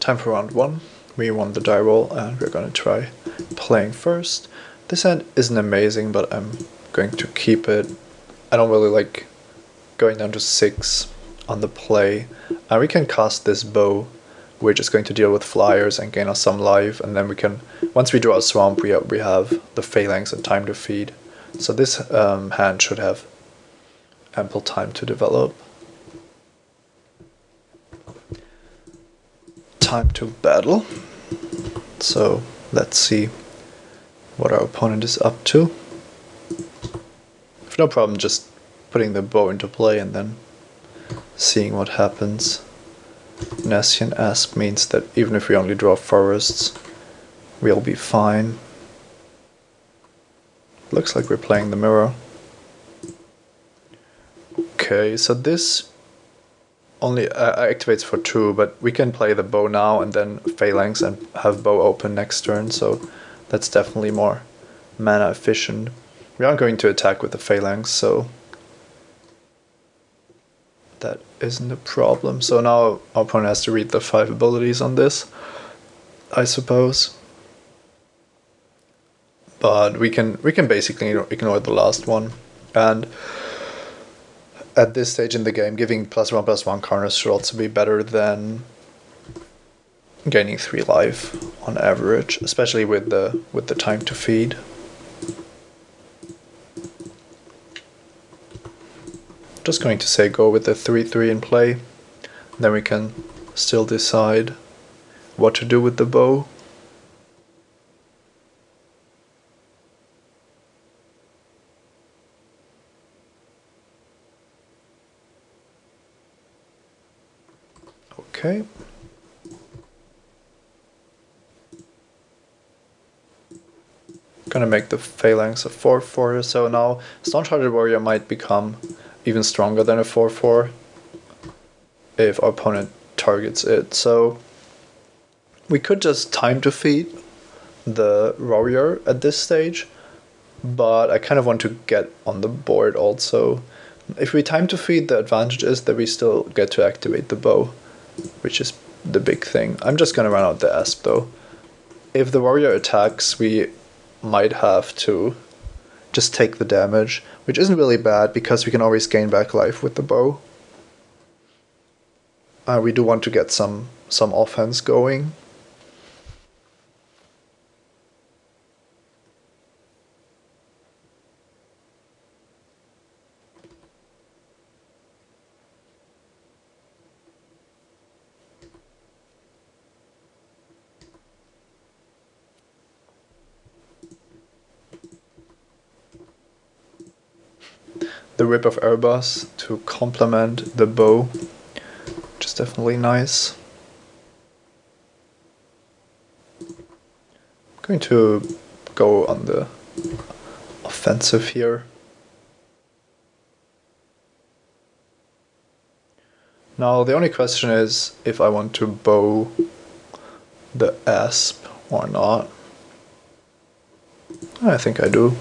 Time for round 1. We won the die roll and we're gonna try playing first. This hand isn't amazing, but I'm going to keep it. I don't really like going down to 6 on the play. We can cast this bow. We're just going to deal with flyers and gain us some life, and then we can, once we draw a swamp, we have the phalanx and time to feed. So this hand should have ample time to develop. Time to battle. So let's see what our opponent is up to. If no problem, just putting the bow into play and then seeing what happens. Nessian Asp means that even if we only draw forests, we'll be fine. Looks like we're playing the mirror. Okay, so this only activates for 2, but we can play the bow now and then phalanx and have bow open next turn, so that's definitely more mana efficient. We aren't going to attack with the phalanx, so that isn't a problem. So now our opponent has to read the 5 abilities on this, I suppose. But we can basically ignore the last one. And at this stage in the game, giving +1/+1 counters should also be better than gaining 3 life on average, especially with the time to feed. Just going to say go with the 3/3 in play. Then we can still decide what to do with the bow. Okay. Gonna make the phalanx a 4/4, so now Stone-Sharded Warrior might become even stronger than a 4/4 if our opponent targets it. So we could just time to feed the warrior at this stage, but I kind of want to get on the board also. If we time to feed, the advantage is that we still get to activate the bow, which is the big thing. I'm just gonna run out the Asp though. If the warrior attacks, we might have to just take the damage, which isn't really bad because we can always gain back life with the bow. We do want to get some offense going. The Rip of Erebos to complement the bow, which is definitely nice. I'm going to go on the offensive here. Now the only question is if I want to bow the Asp or not. I think I do.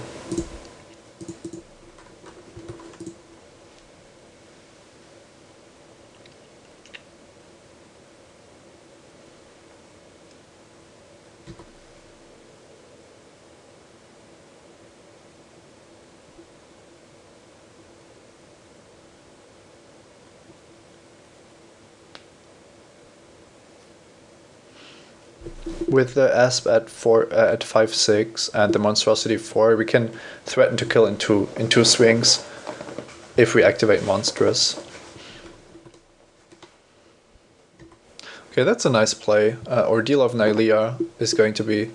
With the Asp at 5/6 and the Monstrosity 4, we can threaten to kill in two swings if we activate Monstrous. Okay, that's a nice play. Ordeal of Nylea is going to be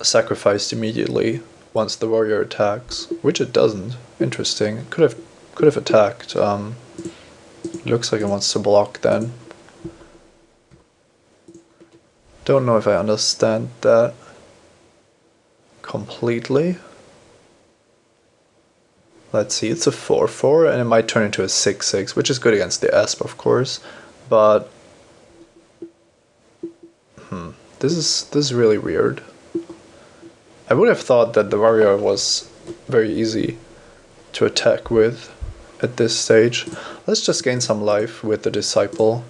sacrificed immediately once the warrior attacks, which it doesn't. Interesting. It could have attacked. Looks like it wants to block then. Don't know if I understand that completely. Let's see, it's a 4/4 and it might turn into a 6/6, which is good against the Asp, of course, but this is really weird. I would have thought that the warrior was very easy to attack with at this stage. Let's just gain some life with the disciple.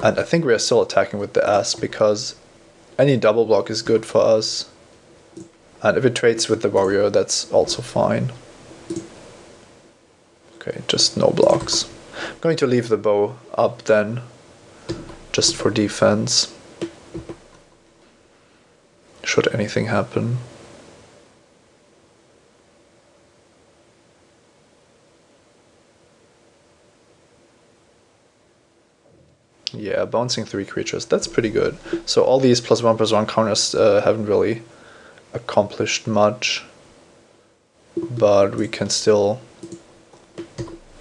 And I think we are still attacking with the Asp because any double block is good for us. And if it trades with the warrior, that's also fine. Okay, just no blocks. I'm going to leave the bow up then, just for defense. Should anything happen. Yeah, bouncing 3 creatures, that's pretty good. So all these +1/+1 counters haven't really accomplished much, but we can still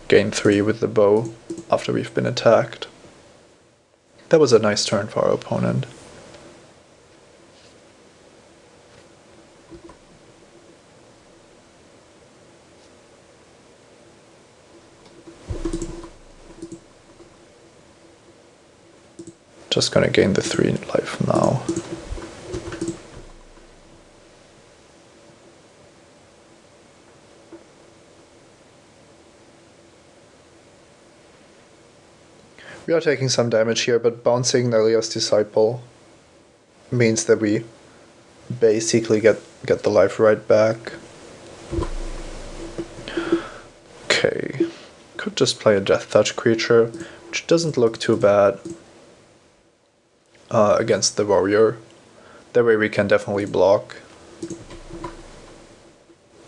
gain 3 with the bow after we've been attacked. That was a nice turn for our opponent. Just gonna gain the 3 life now. We are taking some damage here, but bouncing Nalia's Disciple means that we basically get the life right back. Okay, could just play a Death Touch creature, which doesn't look too bad against the warrior. That way we can definitely block.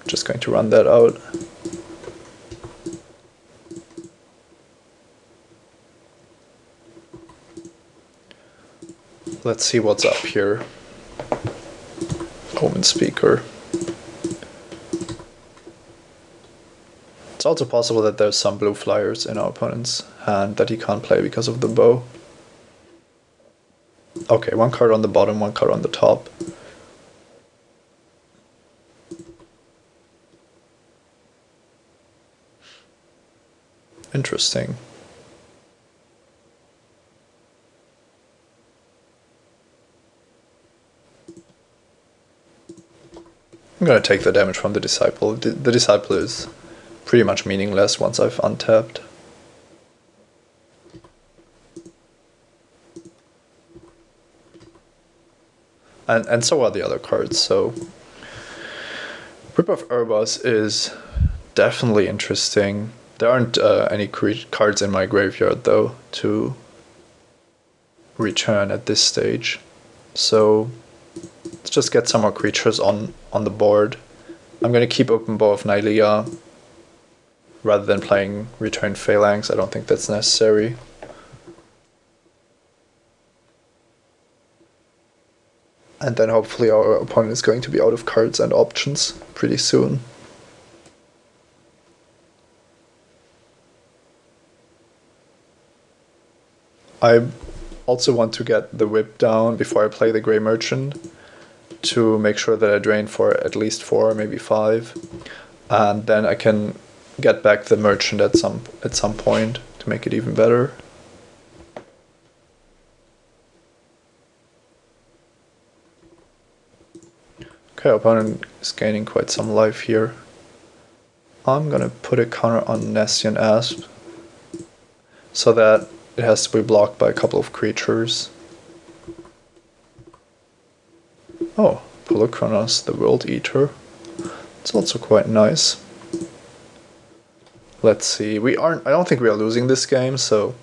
Just going to run that out. Let's see what's up here. Omen Speaker. It's also possible that there's some blue flyers in our opponent's hand that he can't play because of the bow. Okay, 1 card on the bottom, 1 card on the top. Interesting. I'm gonna take the damage from the Disciple. The Disciple is pretty much meaningless once I've untapped. And so are the other cards, so Rip of Urbos is definitely interesting. There aren't any cards in my graveyard though to return at this stage. So let's just get some more creatures on the board. I'm gonna keep open Bow of Nylea rather than playing Return Phalanx. I don't think that's necessary. And then hopefully our opponent is going to be out of cards and options pretty soon. I also want to get the whip down before I play the Grey Merchant to make sure that I drain for at least 4, maybe 5. And then I can get back the Merchant at some point to make it even better. Okay, our opponent is gaining quite some life here. I'm gonna put a counter on Nestian Asp so that it has to be blocked by a couple of creatures. Oh, Polukranos, the World Eater. It's also quite nice. Let's see. I don't think we are losing this game, so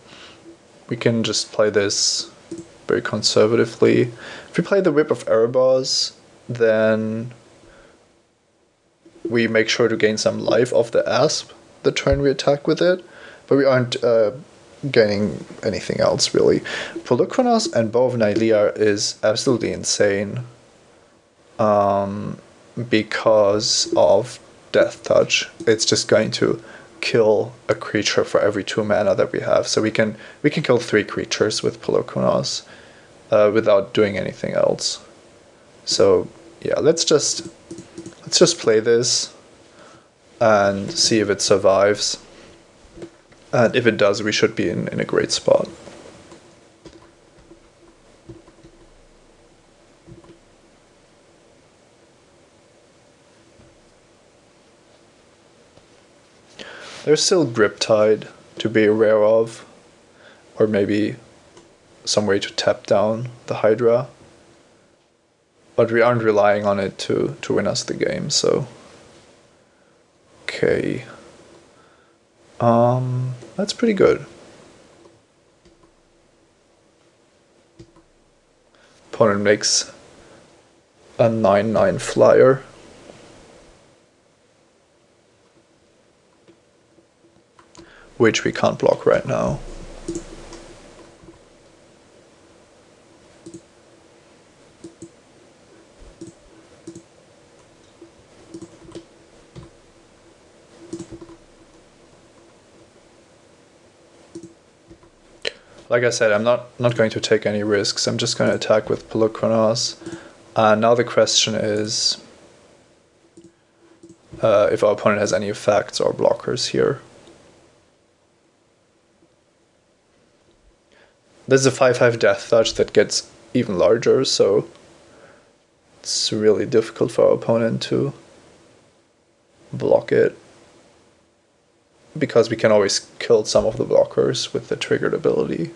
we can just play this very conservatively. If we play the Whip of Erebos, then we make sure to gain some life off the Asp the turn we attack with it, but we aren't gaining anything else really. Polukranos and Bow of Nylea is absolutely insane because of Death Touch. It's just going to kill a creature for every 2 mana that we have, so we can kill 3 creatures with Polukranos without doing anything else. So yeah, let's just play this and see if it survives. And if it does, we should be in a great spot. There's still Griptide to be aware of, or maybe some way to tap down the Hydra. But we aren't relying on it to win us the game, so... Okay. That's pretty good. Opponent makes a 9/9 flyer. Which we can't block right now. Like I said, I'm not going to take any risks. I'm just going to attack with Polukranos. Now the question is if our opponent has any effects or blockers here. There's a 5/5 Death Touch that gets even larger, so it's really difficult for our opponent to block it. Because we can always kill some of the blockers with the triggered ability.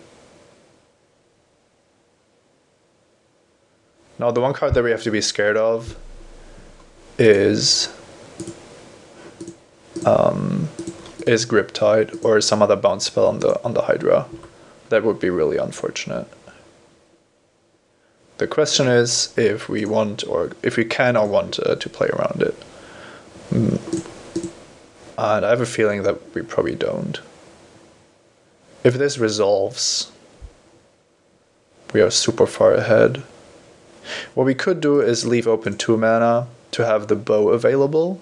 Now the one card that we have to be scared of is Griptide or some other bounce spell on the Hydra. That would be really unfortunate. The question is if we want or if we can or want to play around it. And I have a feeling that we probably don't. If this resolves, we are super far ahead. What we could do is leave open 2 mana to have the bow available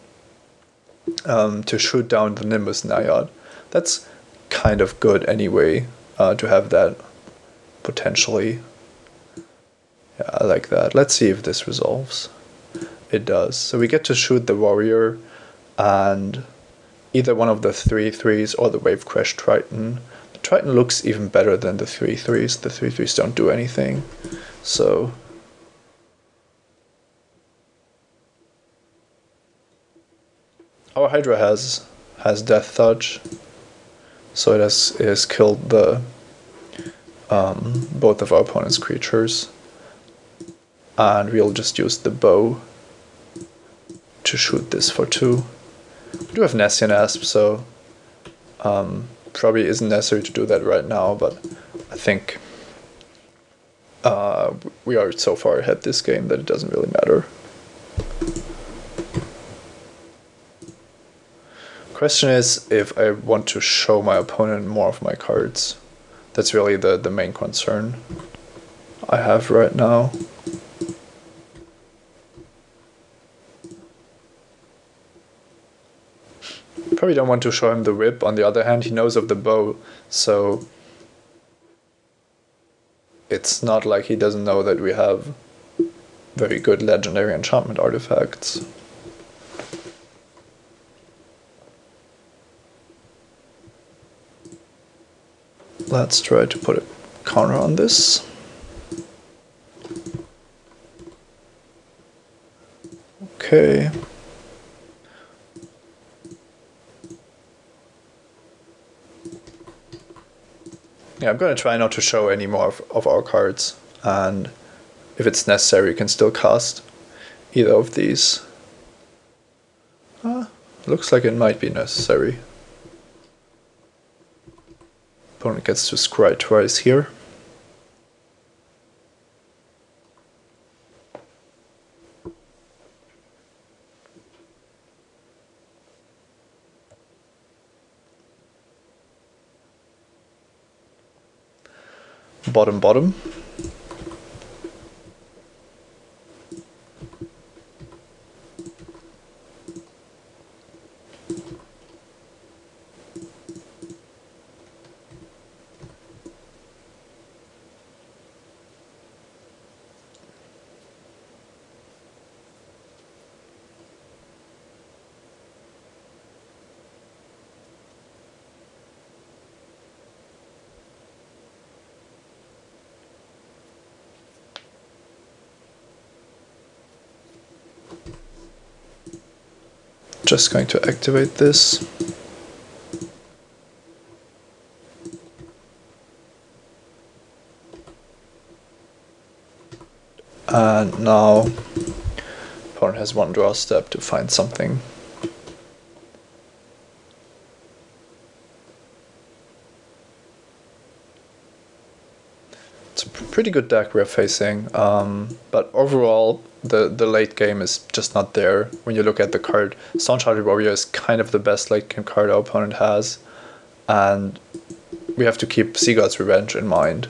to shoot down the Nimbus Naiad. That's kind of good anyway, to have that potentially. Yeah, I like that. Let's see if this resolves. It does. So we get to shoot the warrior and either one of the 3/3s or the Wave Crash Triton. The Triton looks even better than the 3/3s. The 3/3s don't do anything. So our Hydra has Death Touch, so it has killed the both of our opponent's creatures, and we'll just use the bow to shoot this for 2. We do have Nessian Asp, so probably isn't necessary to do that right now, but I think we are so far ahead this game that it doesn't really matter. Question is if I want to show my opponent more of my cards. That's really the main concern I have right now. Probably don't want to show him the whip. On the other hand, he knows of the bow, so it's not like he doesn't know that we have very good legendary enchantment artifacts. Let's try to put a counter on this. Okay. Yeah, I'm going to try not to show any more of our cards, and if it's necessary, you can still cast either of these. Looks like it might be necessary. Opponent gets to scry twice here. Bottom. Just going to activate this. And now opponent has one draw step to find something. It's a pretty good deck we're facing, but overall the late game is just not there. When you look at the card, Stone-Hearted Warrior is kind of the best late game card our opponent has, and we have to keep Sea God's Revenge in mind,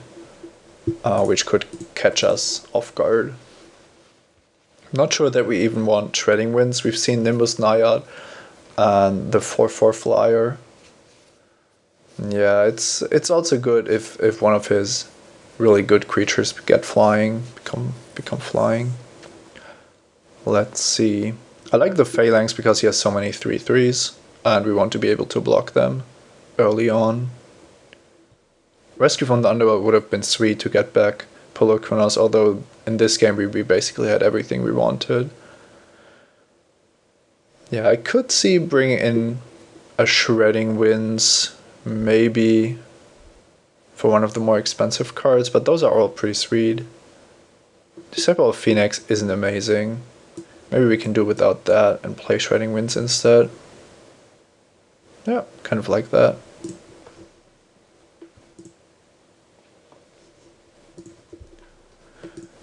which could catch us off guard. I'm not sure that we even want Shredding Winds. We've seen Nimbus Naiad and the 4/4 flyer. Yeah, it's also good if one of his really good creatures get flying, become flying. Let's see. I like the Phalanx because he has so many 3/3s, and we want to be able to block them early on. Rescue from the Underworld would have been sweet to get back Polar Kronos, although in this game we basically had everything we wanted. Yeah, I could see bringing in a Shredding Winds, maybe for one of the more expensive cards, but those are all pretty sweet. Disciple of Phoenix isn't amazing. Maybe we can do without that and play Shredding Winds instead. Yeah, kind of like that.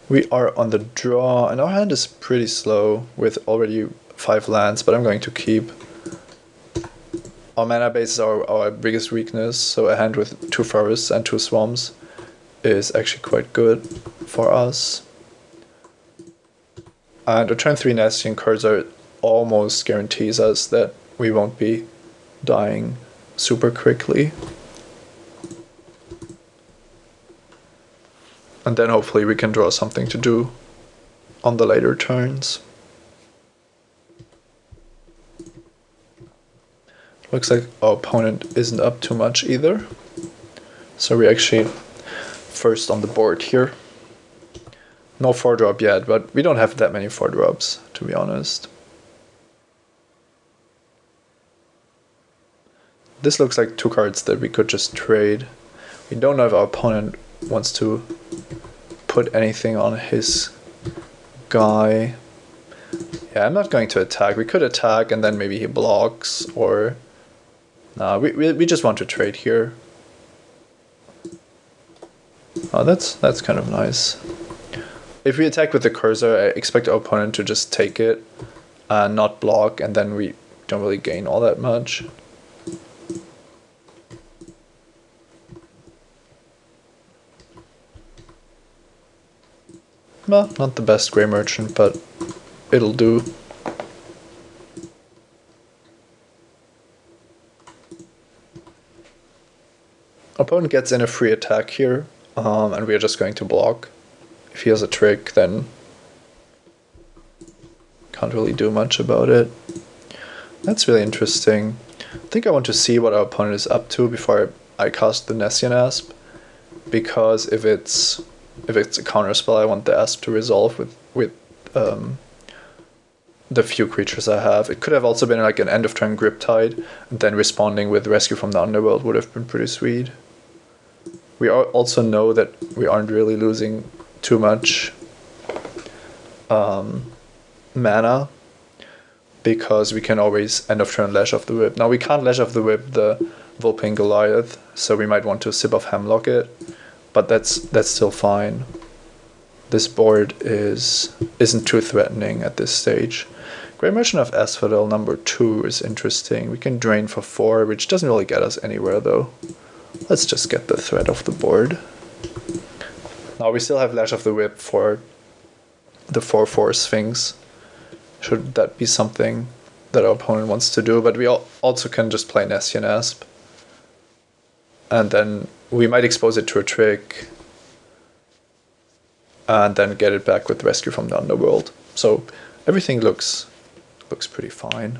We are on the draw, and our hand is pretty slow with already 5 lands, but I'm going to keep. Our mana base is our biggest weakness, so a hand with 2 forests and 2 swamps is actually quite good for us. And a turn 3 Nestian Cursor almost guarantees us that we won't be dying super quickly. And then hopefully we can draw something to do on the later turns. Looks like our opponent isn't up too much either. So we're actually first on the board here. No 4-drop yet, but we don't have that many 4-drops, to be honest. This looks like 2 cards that we could just trade. We don't know if our opponent wants to put anything on his guy. Yeah, I'm not going to attack. We could attack and then maybe he blocks, or nah, we just want to trade here. Oh, that's kind of nice. If we attack with the cursor, I expect our opponent to just take it and not block, and then we don't really gain all that much. Well, not the best Grey Merchant, but it'll do. Opponent gets in a free attack here, and we are just going to block. If he has a trick, then can't really do much about it. That's really interesting. I think I want to see what our opponent is up to before I cast the Nessian Asp, because if it's a counter spell, I want the Asp to resolve with the few creatures I have. It could have also been like an end of turn Griptide, and then responding with Rescue from the Underworld would have been pretty sweet. We also know that we aren't really losing too much mana, because we can always end of turn Lash of the Whip. Now we can't Lash of the Whip the Vulpine Goliath, so we might want to Sip of Hemlock it, but that's still fine. This board isn't too threatening at this stage. Grey Merchant of Asphodel number 2 is interesting. We can drain for 4, which doesn't really get us anywhere though. Let's just get the threat off the board. Now we still have Lash of the Whip for the 4/4 Sphinx, should that be something that our opponent wants to do, but we also can just play Nessian Asp. And then we might expose it to a trick, and then get it back with Rescue from the Underworld. So everything looks pretty fine.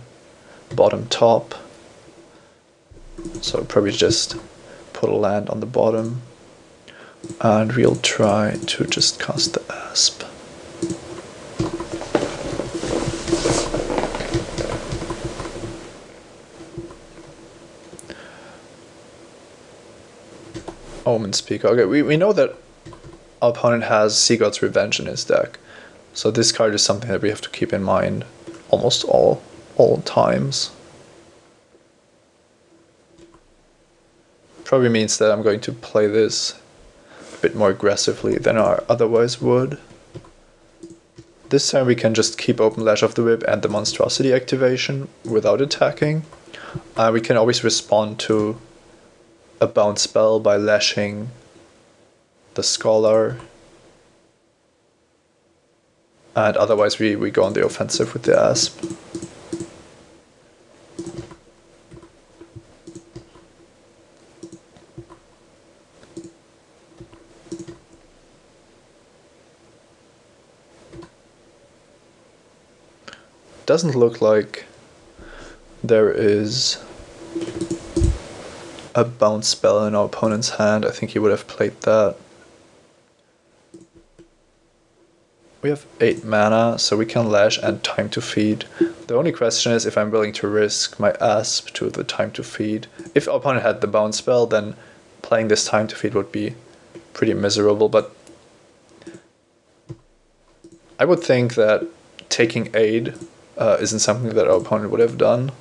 Bottom top. So probably just put a land on the bottom, and we'll try to just cast the Asp. Omen Speaker. Okay, we know that our opponent has Sea God's Revenge in his deck, So this card is something that we have to keep in mind almost all times. Probably means that I'm going to play this a bit more aggressively than I otherwise would. This time we can just keep open Lash of the Whip and the Monstrosity activation without attacking. We can always respond to a bounce spell by lashing the Scholar. And otherwise we go on the offensive with the Asp. Doesn't look like there is a bounce spell in our opponent's hand. I think he would have played that. We have 8 mana, so we can Lash and Time to Feed. The only question is if I'm willing to risk my Asp to the Time to Feed. If our opponent had the bounce spell, then playing this Time to Feed would be pretty miserable, but I would think that taking aid isn't something that our opponent would have done.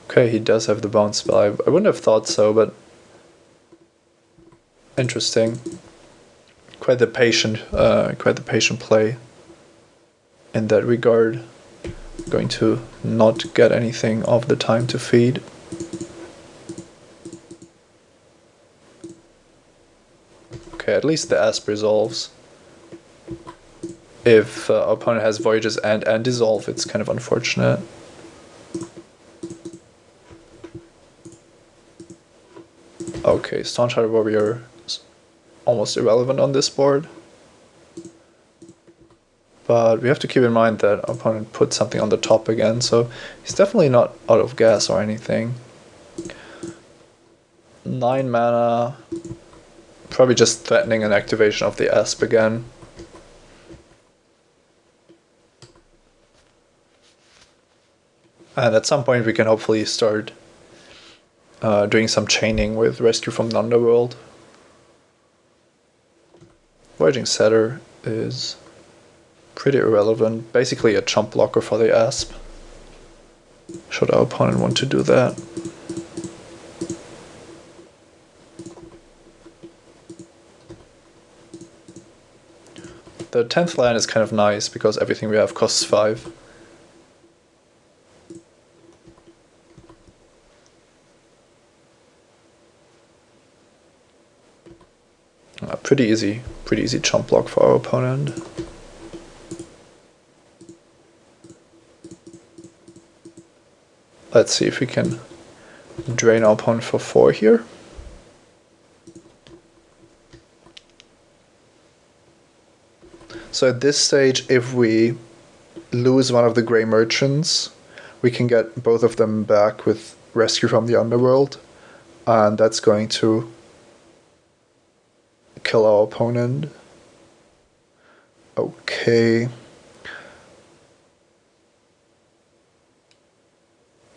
Okay, he does have the bounce spell. I wouldn't have thought so, but interesting. Quite the patient play in that regard. Going to not get anything of the Time to Feed. Okay, at least the Asp resolves. If our opponent has Voyages and Dissolve, it's kind of unfortunate. Okay, Staunch-Hearted Warrior is almost irrelevant on this board. But we have to keep in mind that our opponent put something on the top again, so he's definitely not out of gas or anything. 9 mana, probably just threatening an activation of the Asp again. And at some point we can hopefully start doing some chaining with Rescue from the Underworld. Voyaging Setter is pretty irrelevant, basically a chump blocker for the Asp, should our opponent want to do that. The 10th land is kind of nice because everything we have costs 5. Pretty easy chump block for our opponent. Let's see if we can drain our opponent for 4 here. So at this stage, if we lose one of the Grey Merchants, we can get both of them back with Rescue from the Underworld, and that's going to kill our opponent. Okay.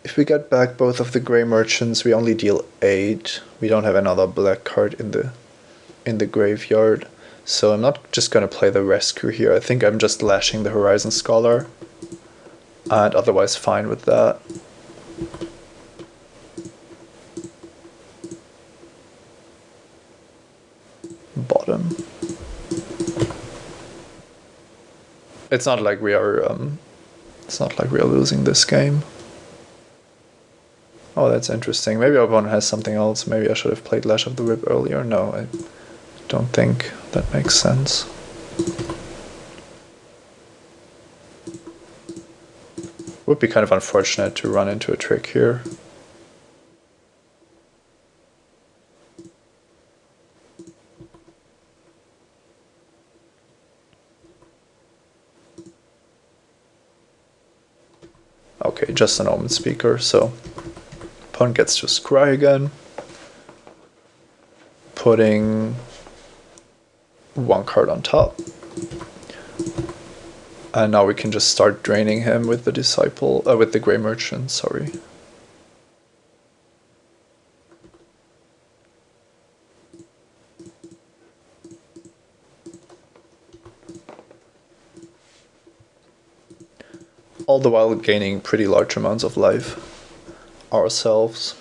If we get back both of the Grey Merchants, we only deal 8. We don't have another black card in the graveyard. So I'm not just gonna play the Rescue here. I think I'm just lashing the Horizon Scholar. And otherwise fine with that. Bottom. It's not like we are losing this game. Oh, that's interesting. Maybe our opponent has something else. Maybe I should have played Lash of the Whip earlier. No, I don't think that makes sense. Would be kind of unfortunate to run into a trick here. Okay, just an Omen Speaker, so opponent gets to scry again, putting 1 card on top. And now we can just start draining him with the Disciple, with the Grey Merchant, sorry. all the while gaining pretty large amounts of life ourselves.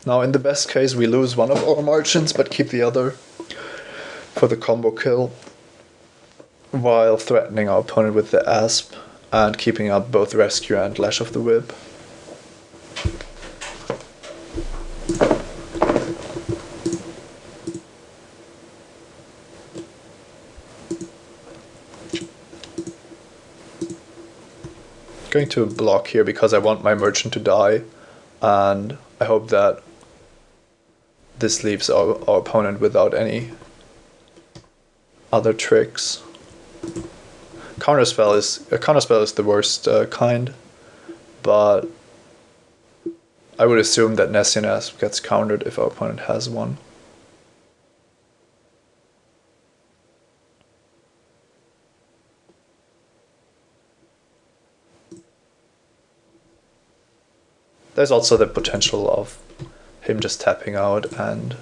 Now in the best case we lose one of our margins but keep the other for the combo kill, while threatening our opponent with the Asp and keeping up both Rescue and Lash of the Whip. Going to block here because I want my merchant to die, and I hope that this leaves our opponent without any other tricks. Counterspell is the worst kind, but I would assume that Nessian Asp gets countered if our opponent has one. There's also the potential of him just tapping out and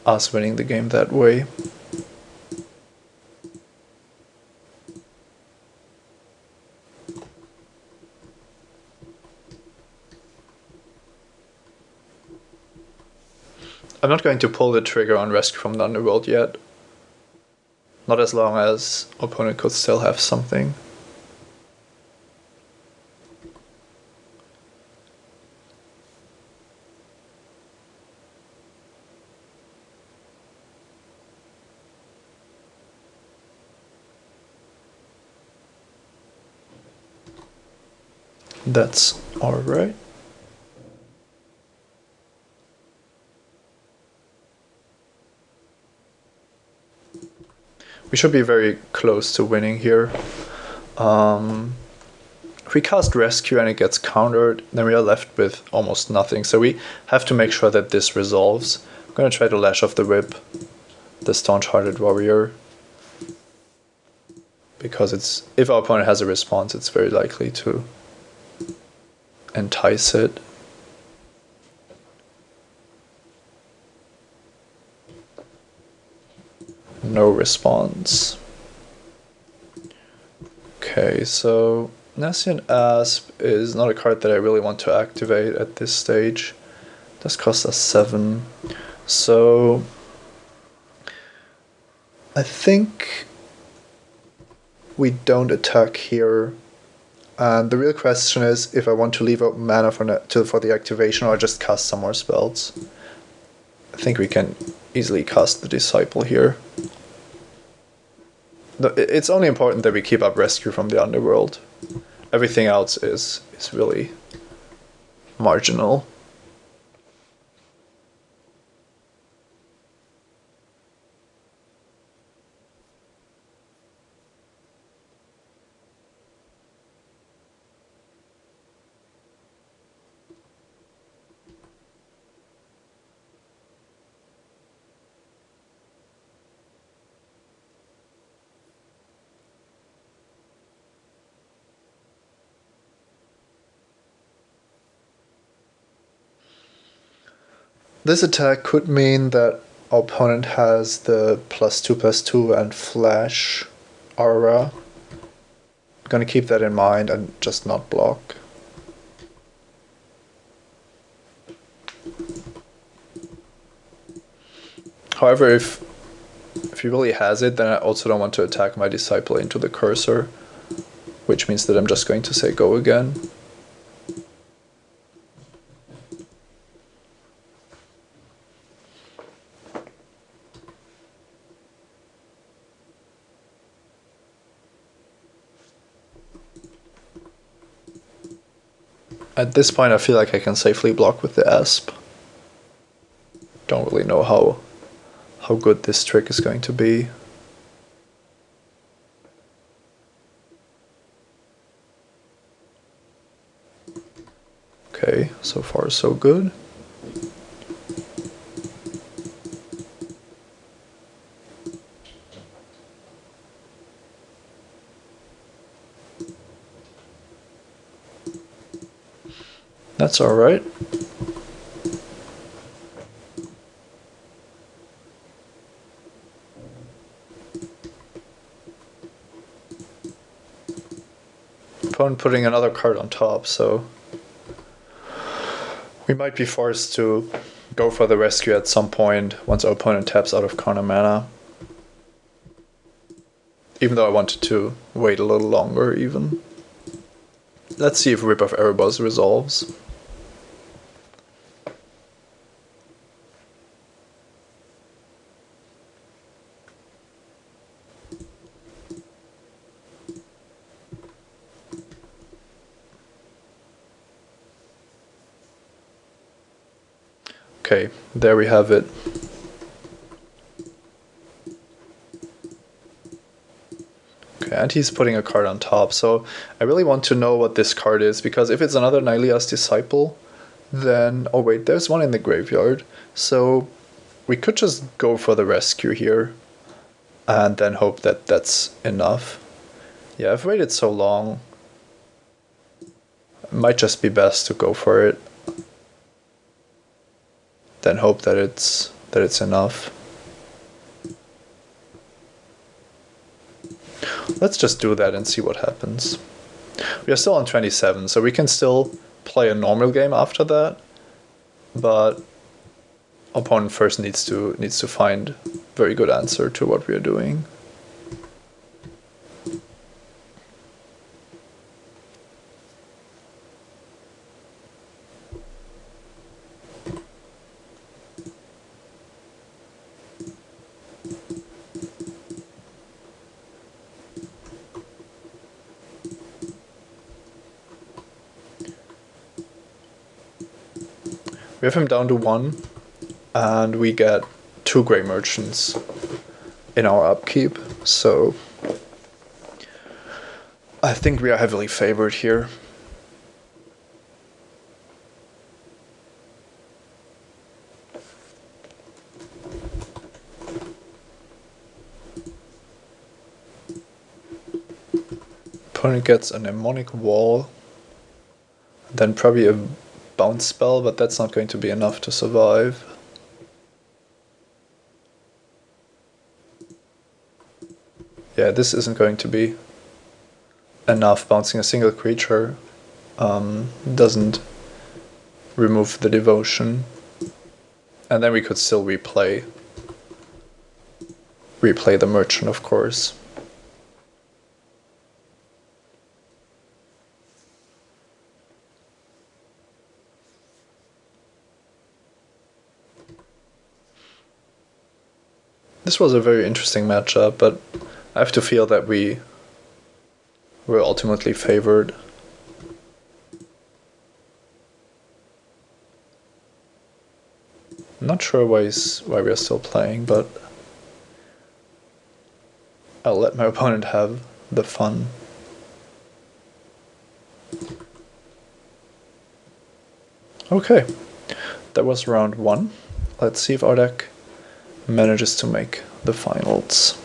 us winning the game that way. I'm not going to pull the trigger on Rescue from the Underworld yet. Not as long as opponent could still have something. That's alright. We should be very close to winning here. If we cast Rescue and it gets countered, then we are left with almost nothing. So we have to make sure that this resolves. I'm going to try to Lash off the Whip the Staunch-Hearted Warrior, because if our opponent has a response, it's very likely to entice it. No response. Okay, so Nessian Asp is not a card that I really want to activate at this stage. It does cost us 7. So I think we don't attack here. And the real question is if I want to leave out mana for the activation or just cast some more spells. I think we can easily cast the Disciple here. It's only important that we keep up Rescue from the Underworld. Everything else is really marginal. This attack could mean that our opponent has the +2/+2 and Flash aura. I'm gonna keep that in mind and just not block. However, if he really has it, then I also don't want to attack my Disciple into the cursor, which means that I'm just going to say go again. At this point I feel like I can safely block with the Asp. Don't really know how good this trick is going to be. Okay, so far so good. That's alright. opponent putting another card on top, so we might be forced to go for the rescue at some point once our opponent taps out of counter mana. Even though I wanted to wait a little longer even. Let's see if Rip of Erebos resolves. Okay, there we have it. Okay, and he's putting a card on top, so I really want to know what this card is, because if it's another Nylea's Disciple, then... oh wait, there's one in the graveyard. So we could just go for the rescue here, and then hope that that's enough. Yeah, I've waited so long. It might just be best to go for it. Then hope that it's enough. Let's just do that and see what happens. We are still on 27, so we can still play a normal game after that, but opponent first needs to find a very good answer to what we are doing. We have him down to 1, and we get 2 Grey Merchants in our upkeep, so I think we are heavily favored here. Opponent gets a Mnemonic Wall, then probably a bounce spell, but that's not going to be enough to survive. Yeah, this isn't going to be enough. Bouncing a single creature doesn't remove the devotion. And then we could still replay the Merchant, of course. This was a very interesting matchup, but I have to feel that we were ultimately favored. I'm not sure why we are still playing, but I'll let my opponent have the fun. Okay, that was round 1. Let's see if our deck manages to make the finals.